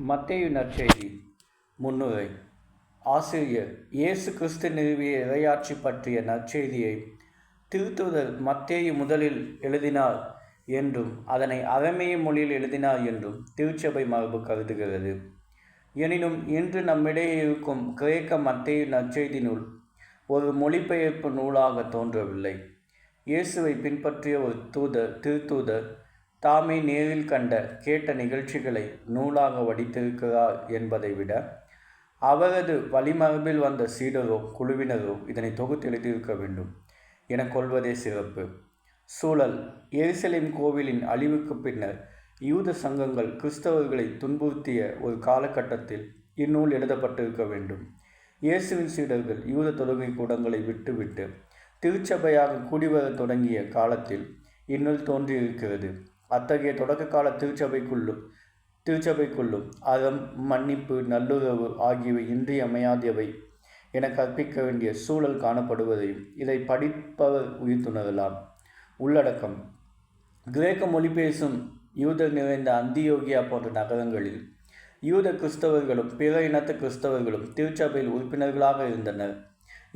மத்தேயு நற்செய்தி முன்னுரை. ஆசிரியர் இயேசு கிறிஸ்து நிறுவிய இறையாட்சி பற்றிய நற்செய்தியை திருத்தூதர் மத்தேயு முதலில் எழுதினார் என்றும் அதனை அரமேய மொழியில் எழுதினார் என்றும் திருச்சபை மரபு கருதுகிறது. எனினும் இன்று நம்மிடையே இருக்கும் கிரேக்க மத்தேயு நற்செய்தி நூல் ஒரு மொழிபெயர்ப்பு நூலாக தோன்றவில்லை. இயேசுவை பின்பற்றிய ஒரு திருத்தூதர் தாமே நேரில் கேட்ட நிகழ்ச்சிகளை நூலாக வடித்திருக்கிறார் என்பதை விட அவரது வழிமரபில் வந்த சீடரோ குழுவினரோ இதனை தொகுத்து எழுதியிருக்க வேண்டும் என கொள்வதே சிறப்பு. சூழல்: எருசலேம் கோவிலின் அழிவுக்கு பின்னர் யூத சங்கங்கள் கிறிஸ்தவர்களை துன்புறுத்திய ஒரு காலகட்டத்தில் இந்நூல் எழுதப்பட்டிருக்க வேண்டும். இயேசுவின் சீடர்கள் யூத தொழுகை கூடங்களை விட்டுவிட்டு திருச்சபையாக கூடிவர தொடங்கிய காலத்தில் இந்நூல் தோன்றியிருக்கிறது. அத்தகைய தொடக்க கால திருச்சபைக்குள்ளும் அறம், மன்னிப்பு, நல்லுறவு ஆகியவை இன்றியமையாதவை என கற்பிக்க வேண்டிய சூழல் காணப்படுவதையும் இதை படிப்பவர் உயிர்த்துணரலாம். உள்ளடக்கம்: கிரேக்க மொழி பேசும் யூதர் நிறைந்த அந்தியோகியா போன்ற நகரங்களில் யூத கிறிஸ்தவர்களும் பிற இனத்து கிறிஸ்தவர்களும் திருச்சபையில் உறுப்பினர்களாக இருந்தனர்.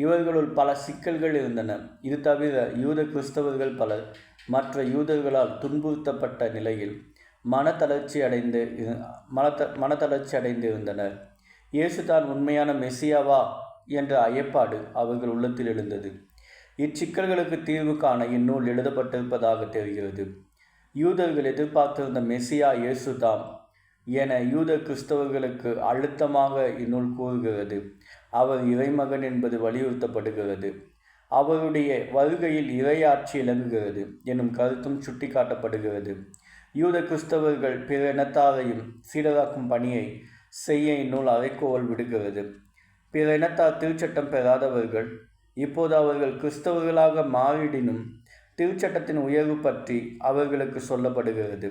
இவர்களுள் பல சிக்கல்கள் இருந்தன. இது தவிர யூத கிறிஸ்தவர்கள் பலர் மற்ற யூதர்களால் துன்புறுத்தப்பட்ட நிலையில் மனத்தளர்ச்சி அடைந்து இருந்தனர். இயேசு தான் உண்மையான மெசியாவா என்ற ஐயப்பாடு அவர்கள் உள்ளத்தில் எழுந்தது. இச்சிக்கல்களுக்கு தீர்வு காண இந்நூல் எழுதப்பட்டிருப்பதாக தெரிகிறது. யூதர்கள் எதிர்பார்த்திருந்த மெசியா இயேசு தாம் என யூத கிறிஸ்தவர்களுக்கு அழுத்தமாக இந்நூல் கூறுகிறது. அவர் இறைமகன் என்பது வலியுறுத்தப்படுகிறது. அவருடைய வருகையில் இறையாட்சி இலங்குகிறது என்னும் கருத்தும் சுட்டிக்காட்டப்படுகிறது. யூத கிறிஸ்தவர்கள் பிற இனத்தாரையும் சீடராக்கும் பணியை செய்ய இந்நூல் அறைகோவல் விடுகிறது. பிற இனத்தார் திருச்சட்டம் பெறாதவர்கள். இப்போது அவர்கள் கிறிஸ்தவர்களாக மாறிடினும் திருச்சட்டத்தின் உயர்வு பற்றி அவர்களுக்கு சொல்லப்படுகிறது.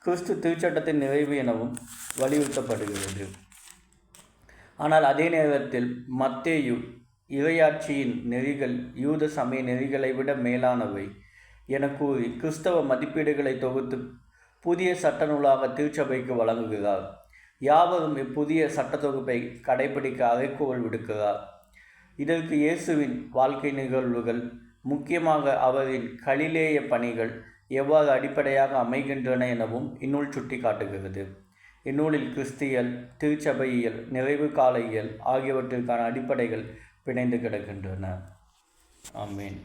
கிறிஸ்து திருச்சட்டத்தின் நிறைவு எனவும் வலியுறுத்தப்படுகிறது. ஆனால் அதே நேரத்தில் மத்தேயு இறையாட்சியின் நெறிகள் யூத சமய நெறிகளை விட மேலானவை என கூறி கிறிஸ்தவ மதிப்பீடுகளை தொகுத்து புதிய சட்ட நூலாக திருச்சபைக்கு வழங்குகிறார். யாவரும் இப்புதிய சட்ட தொகுப்பை கடைபிடிக்க அறைகூவல் விடுக்கிறார். இதற்கு இயேசுவின் வாழ்க்கை நிகழ்வுகள், முக்கியமாக அவரின் கலிலேய பணிகள் எவ்வாறு அடிப்படையாக அமைகின்றன எனவும் இந்நூல் சுட்டி காட்டுகிறது. இந்நூலில் கிறிஸ்தியல், திருச்சபையியல், நிறைவு கால இயல் ஆகியவற்றிற்கான அடிப்படைகள் பிணைந்து கிடக்கின்றன. ஆமேன்.